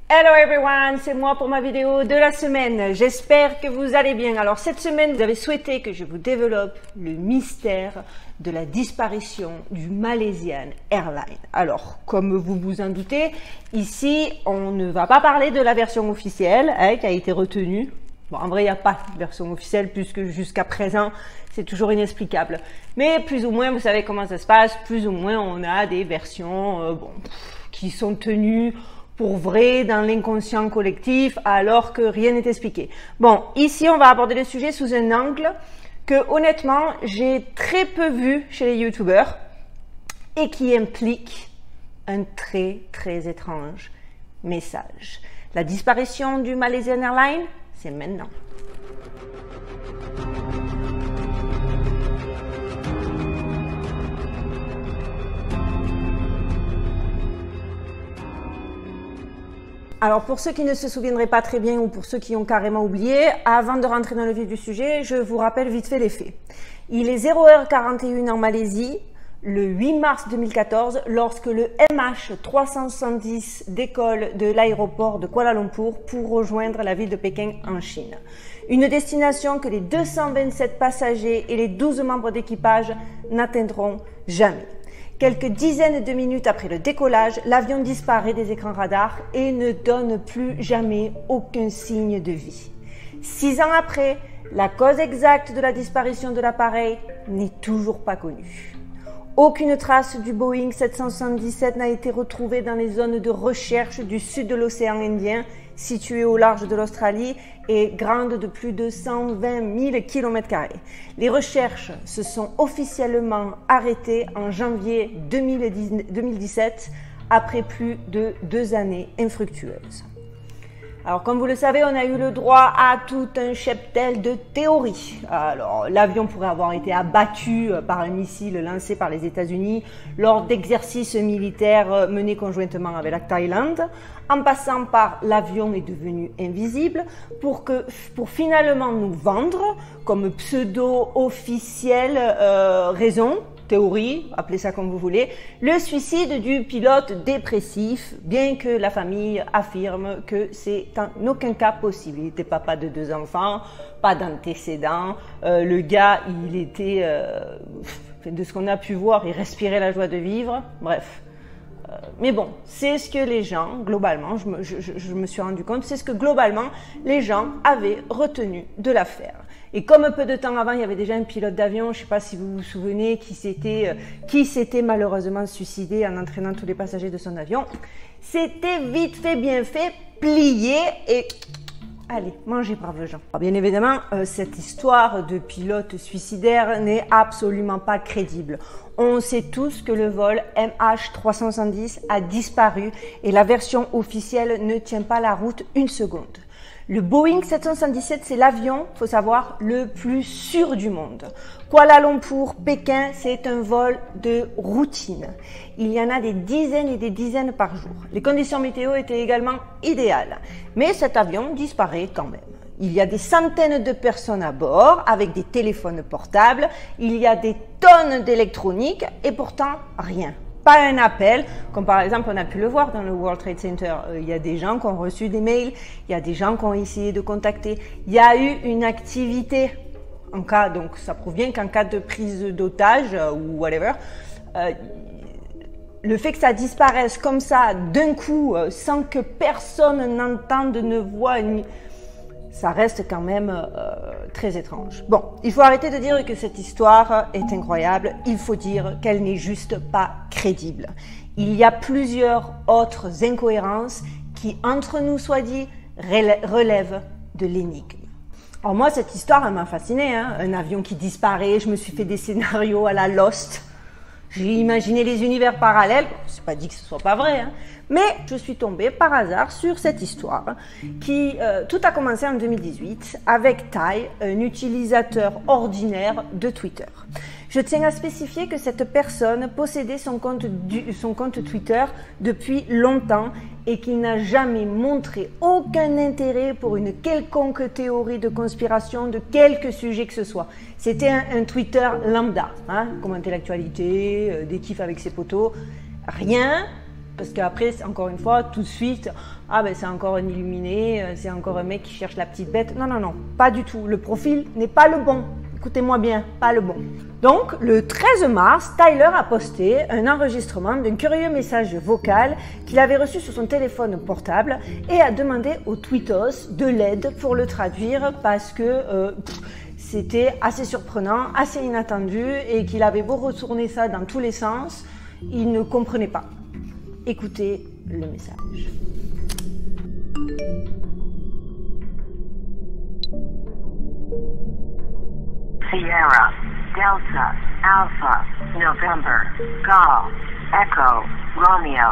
Hello everyone, c'est moi pour ma vidéo de la semaine. J'espère que vous allez bien. Alors cette semaine, vous avez souhaité que je vous développe le mystère de la disparition du Malaysian Airlines. Alors, comme vous vous en doutez, ici, on ne va pas parler de la version officielle qui a été retenue. Bon, en vrai, il n'y a pas de version officielle puisque jusqu'à présent, c'est toujours inexplicable. Mais plus ou moins, vous savez comment ça se passe, plus ou moins, on a des versions qui sont tenues pour vrai dans l'inconscient collectif alors que rien n'est expliqué. Bon, ici, on va aborder le sujet sous un angle que honnêtement, j'ai très peu vu chez les youtubeurs et qui implique un très étrange message. La disparition du Malaysian Airlines, c'est maintenant. Alors pour ceux qui ne se souviendraient pas très bien ou pour ceux qui ont carrément oublié, avant de rentrer dans le vif du sujet, je vous rappelle vite fait les faits. Il est 0h41 en Malaisie, le 8 mars 2014, lorsque le MH370 décolle de l'aéroport de Kuala Lumpur pour rejoindre la ville de Pékin en Chine. Une destination que les 227 passagers et les 12 membres d'équipage n'atteindront jamais. Quelques dizaines de minutes après le décollage, l'avion disparaît des écrans radars et ne donne plus jamais aucun signe de vie. 6 ans après, la cause exacte de la disparition de l'appareil n'est toujours pas connue. Aucune trace du Boeing 777 n'a été retrouvée dans les zones de recherche du sud de l'océan Indien, située au large de l'Australie et grande de plus de 120 000 km². Les recherches se sont officiellement arrêtées en janvier 2017 après plus de 2 années infructueuses. Alors, comme vous le savez, on a eu le droit à tout un cheptel de théories. Alors, l'avion pourrait avoir été abattu par un missile lancé par les États-Unis lors d'exercices militaires menés conjointement avec la Thaïlande, en passant par l'avion est devenu invisible pour finalement nous vendre comme pseudo-officielle raison, théorie, appelez ça comme vous voulez, le suicide du pilote dépressif, bien que la famille affirme que c'est en aucun cas possible. Il était papa de 2 enfants, pas d'antécédents, le gars, il était, de ce qu'on a pu voir, il respirait la joie de vivre, bref. Mais bon, c'est ce que les gens, globalement, je me suis rendu compte, c'est ce que globalement les gens avaient retenu de l'affaire. Et comme peu de temps avant, il y avait déjà un pilote d'avion, je ne sais pas si vous vous souvenez, qui s'était malheureusement suicidé en entraînant tous les passagers de son avion, c'était vite fait, bien fait, plié et... Allez, mangez brave gens. Alors, bien évidemment, cette histoire de pilote suicidaire n'est absolument pas crédible. On sait tous que le vol MH370 a disparu et la version officielle ne tient pas la route une seconde. Le Boeing 777, c'est l'avion, faut savoir, le plus sûr du monde. Kuala Lumpur, Pékin, c'est un vol de routine. Il y en a des dizaines et des dizaines par jour. Les conditions météo étaient également idéales. Mais cet avion disparaît quand même. Il y a des centaines de personnes à bord avec des téléphones portables. Il y a des tonnes d'électronique et pourtant rien. Pas un appel, comme par exemple on a pu le voir dans le World Trade Center. Il y a des gens qui ont reçu des mails, il y a des gens qui ont essayé de contacter. Il y a eu une activité, donc ça prouve bien qu'en cas de prise d'otage ou whatever, le fait que ça disparaisse comme ça d'un coup, sans que personne n'entende, ne voit, ça reste quand même très étrange. Bon, il faut arrêter de dire que cette histoire est incroyable. Il faut dire qu'elle n'est juste pas crédible. Il y a plusieurs autres incohérences qui, entre nous soit dit, relèvent de l'énigme. Alors moi, cette histoire, elle m'a fascinée. Un avion qui disparaît, je me suis fait des scénarios à la Lost. J'ai imaginé les univers parallèles, c'est pas dit que ce soit pas vrai, mais je suis tombée par hasard sur cette histoire qui, tout a commencé en 2018 avec Tai, un utilisateur ordinaire de Twitter. Je tiens à spécifier que cette personne possédait son compte Twitter depuis longtemps et qu'il n'a jamais montré aucun intérêt pour une quelconque théorie de conspiration de quelque sujet que ce soit. C'était un Twitter lambda, commenter l'actualité, des kiffs avec ses potos, rien Parce qu'après, encore une fois, tout de suite, ah ben c'est encore un illuminé, c'est encore un mec qui cherche la petite bête. Non, non, non, pas du tout. Le profil n'est pas le bon. Écoutez-moi bien, pas le bon. Donc, le 13 mars, Tyler a posté un enregistrement d'un curieux message vocal qu'il avait reçu sur son téléphone portable et a demandé aux tweetos de l'aide pour le traduire parce que c'était assez surprenant, assez inattendu et qu'il avait beau retourner ça dans tous les sens, il ne comprenait pas. Écoutez le message. Sierra, Delta, Alpha, November, Golf, Echo, Romeo,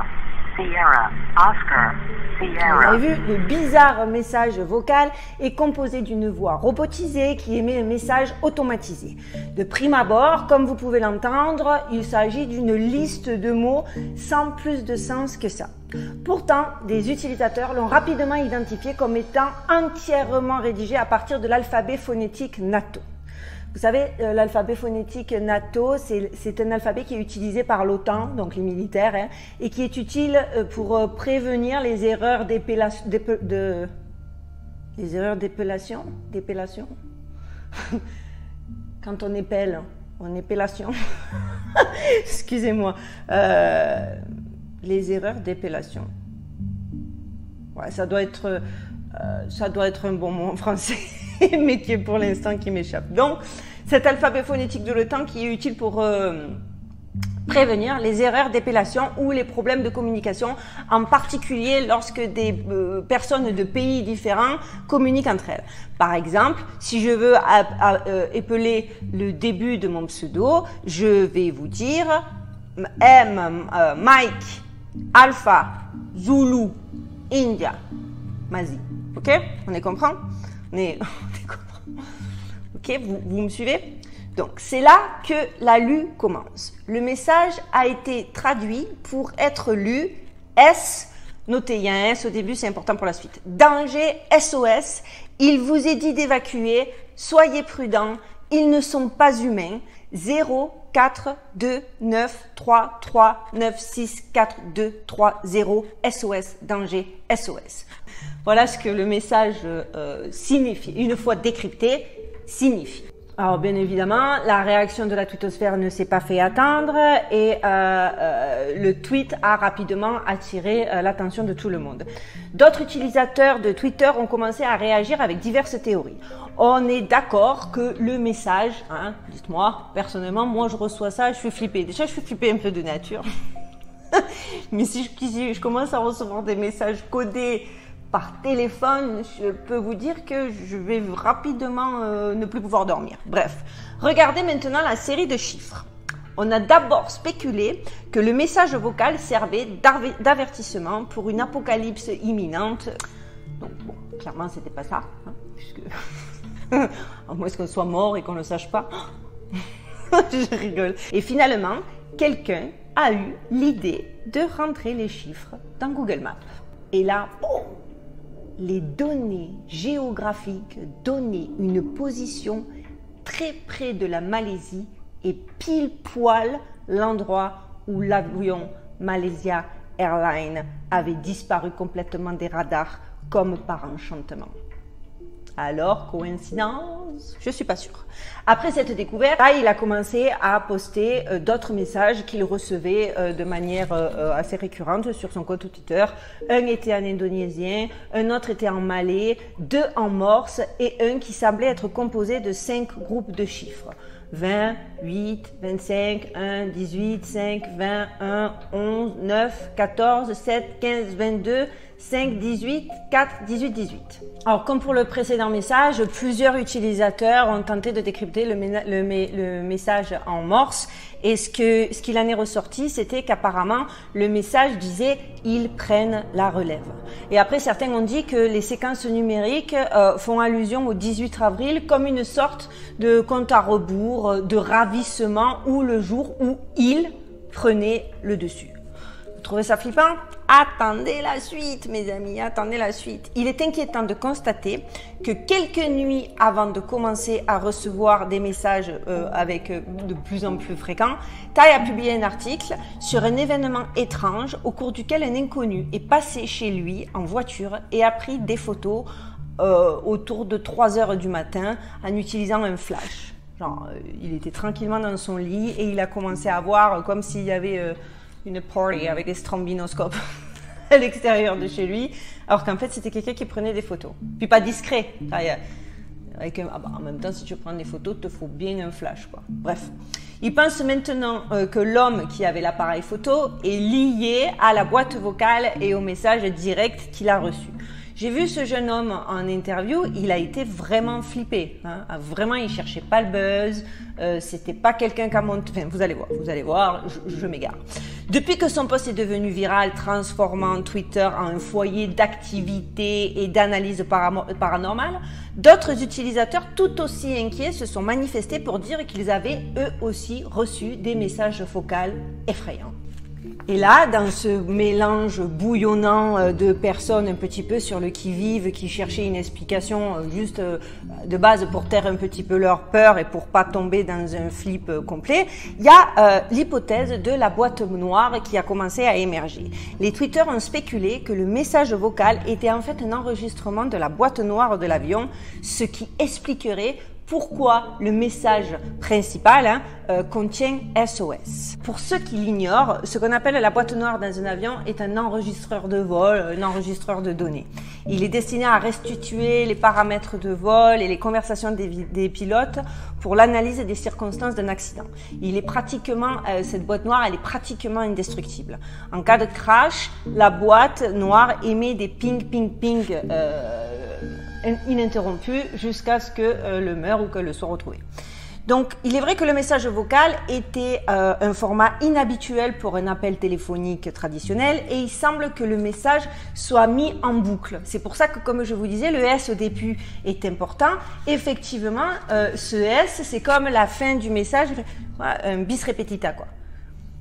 Sierra, Oscar, Sierra. Vous avez vu, le bizarre message vocal est composé d'une voix robotisée qui émet un message automatisé. De prime abord, comme vous pouvez l'entendre, il s'agit d'une liste de mots sans plus de sens que ça. Pourtant, des utilisateurs l'ont rapidement identifié comme étant entièrement rédigé à partir de l'alphabet phonétique NATO. Vous savez, l'alphabet phonétique NATO, c'est un alphabet qui est utilisé par l'OTAN, donc les militaires, hein, et qui est utile pour prévenir les erreurs d'épellation. Les erreurs d'épellation. Quand on épelle, épellation. Excusez-moi. Les erreurs d'épellation. Ouais, ça doit être un bon mot en français. Mais qui est pour l'instant qui m'échappe. Donc, cet alphabet phonétique de l'OTAN qui est utile pour prévenir les erreurs d'épellation ou les problèmes de communication, en particulier lorsque des personnes de pays différents communiquent entre elles. Par exemple, si je veux épeler le début de mon pseudo, je vais vous dire Mike, Alpha, Zulu, India, Mazi. Ok? On est comprend? Ok, vous me suivez? Donc, c'est là que la lue commence. Le message a été traduit pour être lu S, notez, il y a un S au début, c'est important pour la suite. Danger, SOS, il vous est dit d'évacuer, soyez prudents, ils ne sont pas humains. 0, 4, 2, 9, 3, 3, 9, 6, 4, 2, 3, 0, SOS, danger, SOS. Voilà ce que le message signifie. Une fois décrypté, signifie. Alors bien évidemment, la réaction de la twittosphère ne s'est pas fait attendre et le tweet a rapidement attiré l'attention de tout le monde. D'autres utilisateurs de Twitter ont commencé à réagir avec diverses théories. On est d'accord que le message, hein, dites-moi, personnellement, moi je reçois ça, je suis flippée. Déjà je suis flippée un peu de nature, mais si je commence à recevoir des messages codés par téléphone, je peux vous dire que je vais rapidement ne plus pouvoir dormir. Bref, regardez maintenant la série de chiffres. On a d'abord spéculé que le message vocal servait d'avertissement pour une apocalypse imminente. Donc bon, clairement c'était pas ça, hein, puisque à moins qu'on soit mort et qu'on ne le sache pas. Je rigole. Et finalement, quelqu'un a eu l'idée de rentrer les chiffres dans Google Maps. Et là, oh, les données géographiques donnaient une position très près de la Malaisie et pile poil l'endroit où l'avion Malaysia Airlines avait disparu complètement des radars comme par enchantement. Alors, coïncidence? Je suis pas sûre. Après cette découverte, là, il a commencé à poster d'autres messages qu'il recevait de manière assez récurrente sur son compte Twitter. Un était en indonésien, un autre était en malais, 2 en morse et un qui semblait être composé de 5 groupes de chiffres. 20, 8, 25, 1, 18, 5, 20, 1, 11, 9, 14, 7, 15, 22, 5, 18, 4, 18, 18. Alors, comme pour le précédent message, plusieurs utilisateurs ont tenté de décrypter le message en morse et ce qu'il en est ressorti, c'était qu'apparemment, le message disait « ils prennent la relève ». Et après, certains ont dit que les séquences numériques font allusion au 18 avril comme une sorte de compte à rebours, de ravissement ou le jour où ils prenaient le dessus. Vous trouvez ça flippant? attendez la suite, mes amis, attendez la suite. Il est inquiétant de constater que quelques nuits avant de commencer à recevoir des messages de plus en plus fréquents, Ty a publié un article sur un événement étrange au cours duquel un inconnu est passé chez lui en voiture et a pris des photos autour de 3 heures du matin en utilisant un flash. Genre, il était tranquillement dans son lit et il a commencé à voir comme s'il y avait une party avec des strombinoscopes à l'extérieur de chez lui, alors qu'en fait c'était quelqu'un qui prenait des photos. Puis pas discret. En même temps, si tu prends des photos, il te faut bien un flash, quoi. Bref. Il pense maintenant que l'homme qui avait l'appareil photo est lié à la boîte vocale et au message direct qu'il a reçu. J'ai vu ce jeune homme en interview, il a été vraiment flippé. Hein. Vraiment, il cherchait pas le buzz, c'était pas quelqu'un qui a monté... Enfin, vous allez voir, je m'égare. Depuis que son post est devenu viral, transformant Twitter en un foyer d'activité et d'analyse paranormale, d'autres utilisateurs tout aussi inquiets se sont manifestés pour dire qu'ils avaient eux aussi reçu des messages vocaux effrayants. Et là, dans ce mélange bouillonnant de personnes un petit peu sur le qui-vive, qui cherchaient une explication juste de base pour taire un petit peu leur peur et pour pas tomber dans un flip complet, il y a l'hypothèse de la boîte noire qui a commencé à émerger. Les tweeters ont spéculé que le message vocal était en fait un enregistrement de la boîte noire de l'avion, ce qui expliquerait pourquoi le message principal contient SOS. Pour ceux qui l'ignorent, ce qu'on appelle la boîte noire dans un avion est un enregistreur de vol, un enregistreur de données. Il est destiné à restituer les paramètres de vol et les conversations des pilotes pour l'analyse des circonstances d'un accident. Cette boîte noire, elle est pratiquement indestructible. En cas de crash, la boîte noire émet des ping ininterrompu jusqu'à ce que le meure ou que le soit retrouvé. Donc, il est vrai que le message vocal était un format inhabituel pour un appel téléphonique traditionnel et il semble que le message soit mis en boucle. C'est pour ça que, comme je vous disais, le S au début est important. Effectivement, ce S, c'est comme la fin du message, un bis repetita, quoi.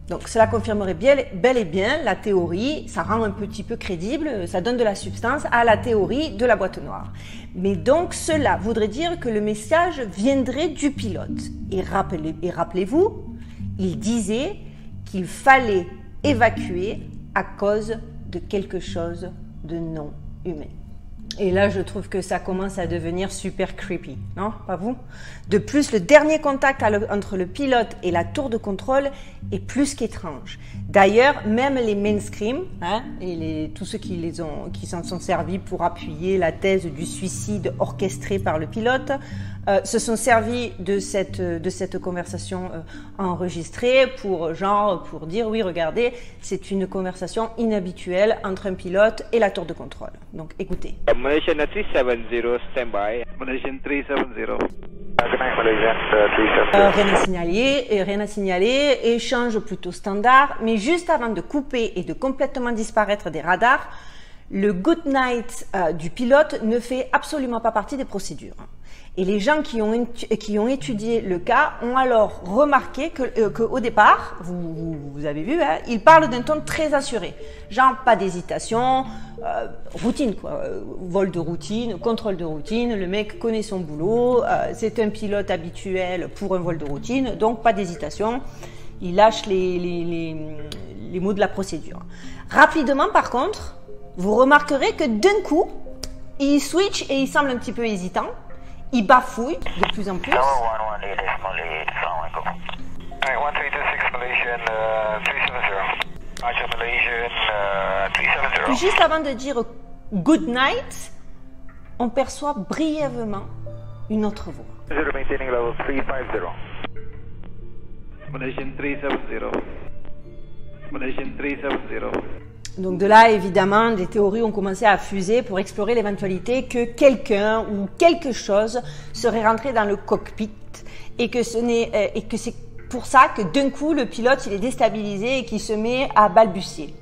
Donc cela confirmerait bel et bien la théorie, ça rend un petit peu crédible, ça donne de la substance à la théorie de la boîte noire. Mais donc cela voudrait dire que le message viendrait du pilote. Et rappelez-vous, il disait qu'il fallait évacuer à cause de quelque chose de non humain. Et là, je trouve que ça commence à devenir super creepy, non? Pas vous? De plus, le dernier contact entre le pilote et la tour de contrôle est plus qu'étrange. D'ailleurs, même les mainstream, et tous ceux qui s'en sont servis pour appuyer la thèse du suicide orchestré par le pilote, se sont servis de cette conversation enregistrée pour dire oui, regardez, c'est une conversation inhabituelle entre un pilote et la tour de contrôle. Donc écoutez. Malaysian 370 standby. Malaysian 370. Rien à signaler, échange plutôt standard, mais juste avant de couper et de complètement disparaître des radars, le good night du pilote ne fait absolument pas partie des procédures. Et les gens qui ont étudié le cas ont alors remarqué qu'au départ, vous avez vu, il parle d'un ton très assuré. Genre, pas d'hésitation, routine quoi, vol de routine, contrôle de routine, le mec connaît son boulot, c'est un pilote habituel pour un vol de routine, donc pas d'hésitation, il lâche les mots de la procédure. Rapidement par contre, vous remarquerez que d'un coup, il switch et il semble un petit peu hésitant. Il bafouille de plus en plus. Puis juste avant de dire good night, on perçoit brièvement une autre voix. Malaysian 370. Malaysian 370. Donc de là, évidemment, des théories ont commencé à fuser pour explorer l'éventualité que quelqu'un ou quelque chose serait rentré dans le cockpit et que c'est pour ça que d'un coup, le pilote il est déstabilisé et qu'il se met à balbutier.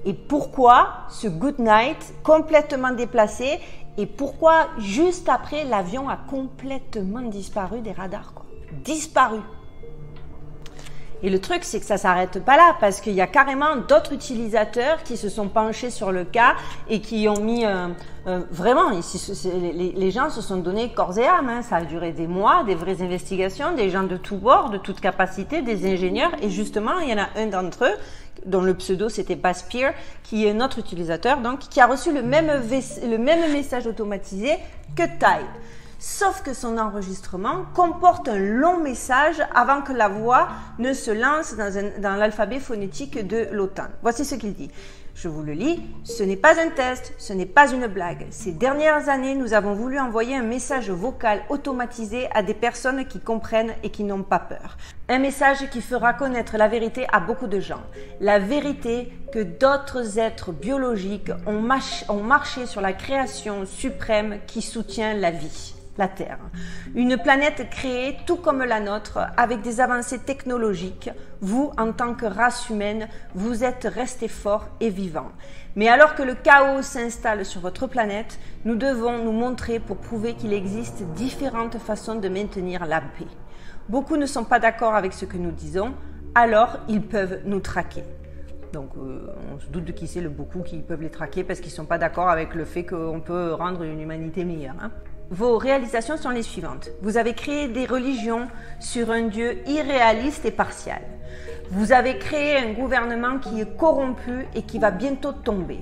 Et pourquoi ce good night complètement déplacé et pourquoi juste après, l'avion a complètement disparu des radars, quoi. Disparu. Et le truc, c'est que ça ne s'arrête pas là, parce qu'il y a carrément d'autres utilisateurs qui se sont penchés sur le cas et qui ont mis vraiment, les gens se sont donnés corps et âme. Hein. Ça a duré des mois, des vraies investigations, des gens de tous bords, de toutes capacités, des ingénieurs. Et justement, il y en a un d'entre eux, dont le pseudo c'était Baspir, qui est notre utilisateur, donc qui a reçu le même message automatisé que Type. Sauf que son enregistrement comporte un long message avant que la voix ne se lance dans l'alphabet phonétique de l'OTAN. Voici ce qu'il dit. Je vous le lis. Ce n'est pas un test, ce n'est pas une blague. Ces dernières années, nous avons voulu envoyer un message vocal automatisé à des personnes qui comprennent et qui n'ont pas peur. Un message qui fera connaître la vérité à beaucoup de gens. La vérité que d'autres êtres biologiques ont marché sur la création suprême qui soutient la vie. La Terre. Une planète créée tout comme la nôtre, avec des avancées technologiques. Vous, en tant que race humaine, vous êtes restés forts et vivants. Mais alors que le chaos s'installe sur votre planète, nous devons nous montrer pour prouver qu'il existe différentes façons de maintenir la paix. Beaucoup ne sont pas d'accord avec ce que nous disons, alors ils peuvent nous traquer. Donc on se doute de qui c'est le beaucoup qui peuvent les traquer parce qu'ils ne sont pas d'accord avec le fait qu'on peut rendre une humanité meilleure. Hein. Vos réalisations sont les suivantes. Vous avez créé des religions sur un Dieu irréaliste et partial. Vous avez créé un gouvernement qui est corrompu et qui va bientôt tomber.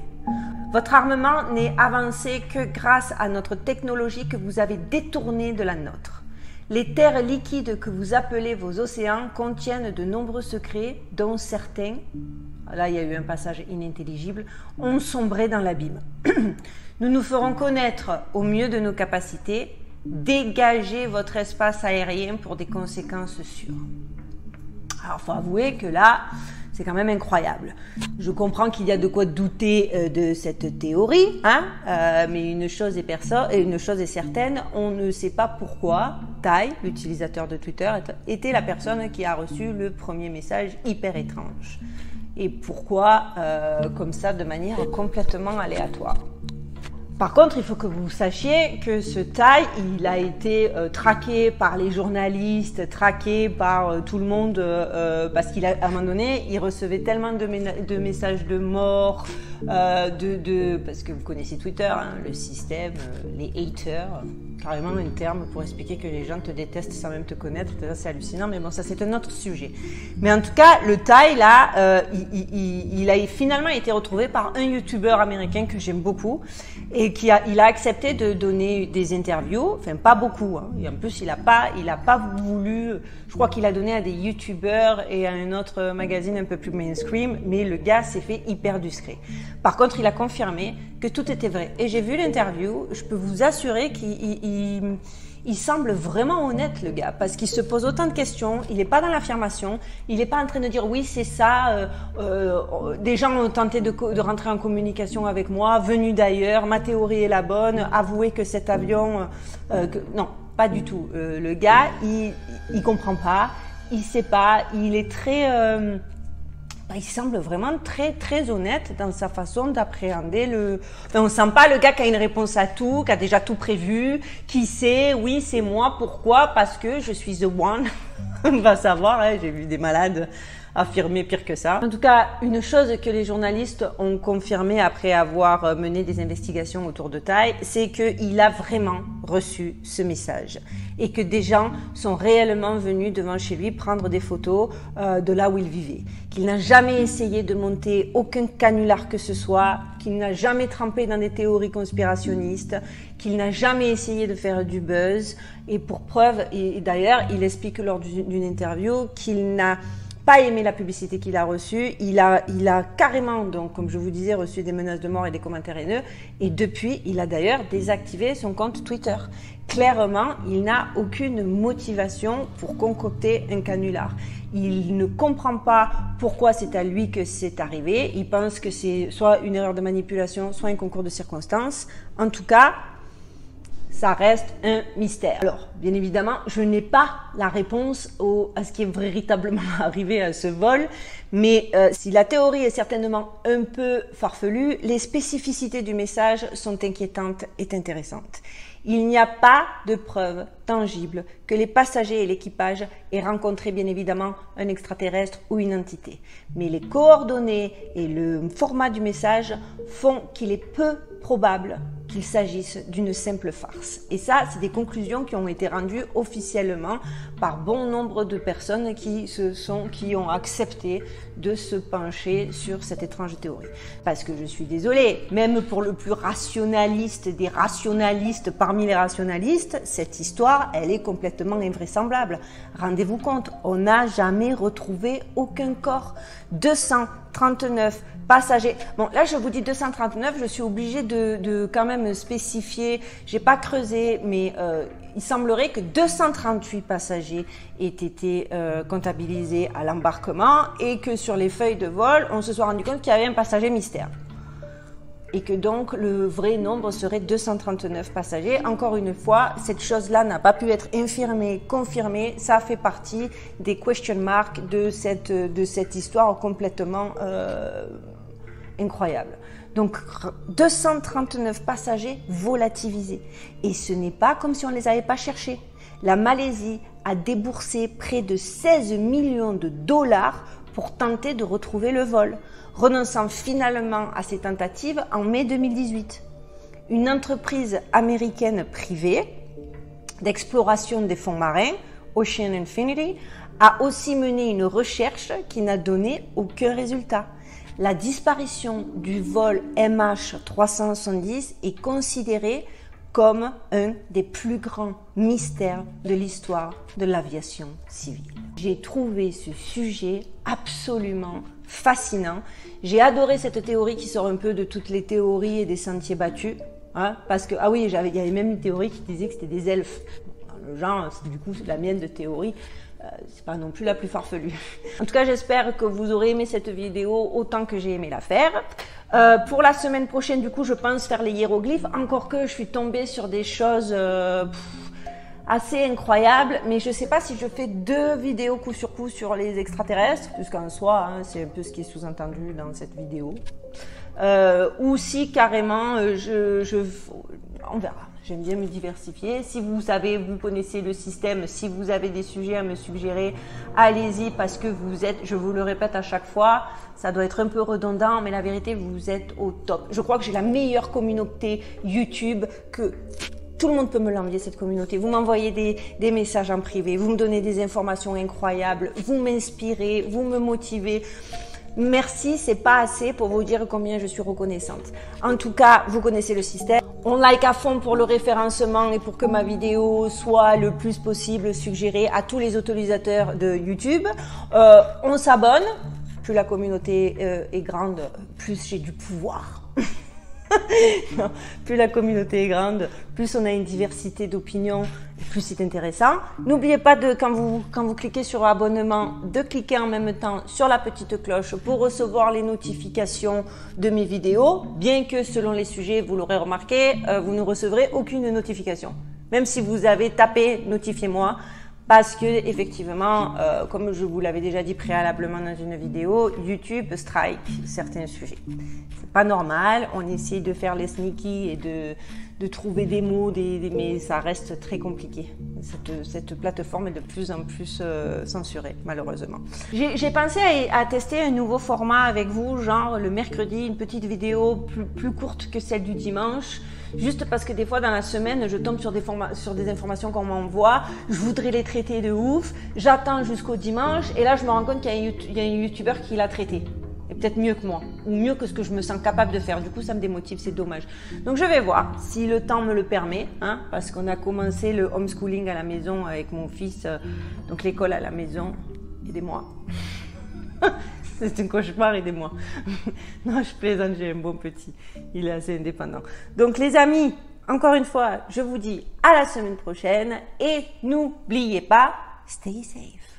Votre armement n'est avancé que grâce à notre technologie que vous avez détournée de la nôtre. Les terres liquides que vous appelez vos océans contiennent de nombreux secrets dont certains, là il y a eu un passage inintelligible, ont sombré dans l'abîme. Nous nous ferons connaître au mieux de nos capacités. Dégagez votre espace aérien pour des conséquences sûres. Alors, il faut avouer que là, c'est quand même incroyable. Je comprends qu'il y a de quoi douter de cette théorie, hein, mais une chose est certaine, on ne sait pas pourquoi Tai, l'utilisateur de Twitter, était la personne qui a reçu le premier message hyper étrange. Et pourquoi comme ça, de manière complètement aléatoire. Par contre, il faut que vous sachiez que ce Tai, il a été traqué par les journalistes, traqué par tout le monde, parce qu'à un moment donné, il recevait tellement de messages de mort, parce que vous connaissez Twitter, hein, le système, les haters, carrément un terme pour expliquer que les gens te détestent sans même te connaître, c'est hallucinant, mais bon, ça c'est un autre sujet. Mais en tout cas, le Tai, là, il a finalement été retrouvé par un YouTuber américain que j'aime beaucoup, et il a accepté de donner des interviews, enfin pas beaucoup, hein. Et en plus il a pas voulu, je crois qu'il a donné à des youtubeurs et à un autre magazine un peu plus mainstream, mais le gars s'est fait hyper discret. Par contre, il a confirmé que tout était vrai. Et j'ai vu l'interview, je peux vous assurer qu'il semble vraiment honnête, le gars, parce qu'il se pose autant de questions, il n'est pas dans l'affirmation, il n'est pas en train de dire oui, c'est ça, des gens ont tenté de rentrer en communication avec moi, venus d'ailleurs, ma théorie est la bonne, avouez que cet avion... non, pas du tout. Le gars, il comprend pas, il sait pas, il est très... il semble vraiment très très honnête dans sa façon d'appréhender le... Enfin, on sent pas le gars qui a une réponse à tout, qui a déjà tout prévu, qui sait, oui c'est moi, pourquoi, parce que je suis the one. On va savoir, hein, j'ai vu des malades affirmer pire que ça. En tout cas, une chose que les journalistes ont confirmé après avoir mené des investigations autour de Tai, c'est qu'il a vraiment reçu ce message et que des gens sont réellement venus devant chez lui prendre des photos de là où il vivait. Qu'il n'a jamais essayé de monter aucun canular que ce soit, qu'il n'a jamais trempé dans des théories conspirationnistes, qu'il n'a jamais essayé de faire du buzz. Et pour preuve, et d'ailleurs, il explique lors d'une interview qu'il n'a pas aimé la publicité qu'il a reçue, il a carrément, donc, comme je vous disais, reçu des menaces de mort et des commentaires haineux, et depuis, il a d'ailleurs désactivé son compte Twitter. Clairement, il n'a aucune motivation pour concocter un canular. Il ne comprend pas pourquoi c'est à lui que c'est arrivé, il pense que c'est soit une erreur de manipulation, soit un concours de circonstances. En tout cas, ça reste un mystère. Alors, bien évidemment, je n'ai pas la réponse à ce qui est véritablement arrivé à ce vol, mais si la théorie est certainement un peu farfelue, les spécificités du message sont inquiétantes et intéressantes. Il n'y a pas de preuve tangible que les passagers et l'équipage aient rencontré bien évidemment un extraterrestre ou une entité. Mais les coordonnées et le format du message font qu'il est peu probable qu'il s'agisse d'une simple farce. Et ça, c'est des conclusions qui ont été rendues officiellement par bon nombre de personnes qui ont accepté de se pencher sur cette étrange théorie. Parce que je suis désolée, même pour le plus rationaliste des rationalistes parmi les rationalistes, cette histoire, elle est complètement invraisemblable. Rendez-vous compte, on n'a jamais retrouvé aucun corps. 239 passagers. Bon, là, je vous dis 239, je suis obligée de quand même spécifier. J'ai pas creusé, mais il semblerait que 238 passagers aient été comptabilisés à l'embarquement et que sur les feuilles de vol, on se soit rendu compte qu'il y avait un passager mystère. Et que donc le vrai nombre serait 239 passagers. Encore une fois, cette chose-là n'a pas pu être infirmée, confirmée. Ça fait partie des question marks de cette histoire complètement incroyable. Donc 239 passagers volatilisés. Et ce n'est pas comme si on ne les avait pas cherchés. La Malaisie a déboursé près de 16 millions de dollars pour tenter de retrouver le vol, renonçant finalement à ces tentatives en mai 2018. Une entreprise américaine privée d'exploration des fonds marins, Ocean Infinity, a aussi mené une recherche qui n'a donné aucun résultat. La disparition du vol MH370 est considérée comme un des plus grands mystères de l'histoire de l'aviation civile. J'ai trouvé ce sujet absolument fascinant. J'ai adoré cette théorie qui sort un peu de toutes les théories et des sentiers battus. Hein, parce que, ah oui, il y avait même une théorie qui disait que c'était des elfes. Dans le genre, du coup, la mienne de théorie, c'est pas non plus la plus farfelue. En tout cas, j'espère que vous aurez aimé cette vidéo autant que j'ai aimé la faire. Pour la semaine prochaine, du coup, je pense faire les hiéroglyphes. Encore que je suis tombée sur des choses assez incroyables, mais je sais pas si je fais 2 vidéos coup sur coup sur les extraterrestres, puisqu'en soi, hein, c'est un peu ce qui est sous-entendu dans cette vidéo. Ou si carrément, on verra. J'aime bien me diversifier. Si vous savez, vous connaissez le système, si vous avez des sujets à me suggérer, allez-y parce que vous êtes, je vous le répète à chaque fois, ça doit être un peu redondant, mais la vérité, vous êtes au top. Je crois que j'ai la meilleure communauté YouTube, que tout le monde peut me l'envier, cette communauté. Vous m'envoyez des messages en privé, vous me donnez des informations incroyables, vous m'inspirez, vous me motivez. Merci, c'est pas assez pour vous dire combien je suis reconnaissante. En tout cas, vous connaissez le système. On like à fond pour le référencement et pour que ma vidéo soit le plus possible suggérée à tous les utilisateurs de YouTube. On s'abonne. Plus la communauté est grande, plus j'ai du pouvoir. Non, plus la communauté est grande, plus on a une diversité d'opinions, plus c'est intéressant. N'oubliez pas de, quand vous cliquez sur abonnement, de cliquer en même temps sur la petite cloche pour recevoir les notifications de mes vidéos. Bien que selon les sujets, vous l'aurez remarqué, vous ne recevrez aucune notification. Même si vous avez tapé « Notifiez-moi », parce que effectivement, comme je vous l'avais déjà dit préalablement dans une vidéo, YouTube strike certains sujets. C'est pas normal, on essaie de faire les sneaky et de trouver des mots, mais ça reste très compliqué. Cette plateforme est de plus en plus censurée, malheureusement. J'ai pensé à tester un nouveau format avec vous, genre le mercredi, une petite vidéo plus courte que celle du dimanche. Juste parce que des fois dans la semaine, je tombe sur des informations qu'on m'envoie, je voudrais les traiter de ouf, j'attends jusqu'au dimanche et là je me rends compte qu'il y a un youtubeur qui l'a traité. Et peut-être mieux que moi, ou mieux que ce que je me sens capable de faire. Du coup, ça me démotive, c'est dommage. Donc je vais voir si le temps me le permet, hein, parce qu'on a commencé le homeschooling à la maison avec mon fils, donc l'école à la maison. Aidez-moi. C'est un cauchemar, aidez-moi. Non, je plaisante, j'ai un bon petit. Il est assez indépendant. Donc les amis, encore une fois, je vous dis à la semaine prochaine et n'oubliez pas, stay safe.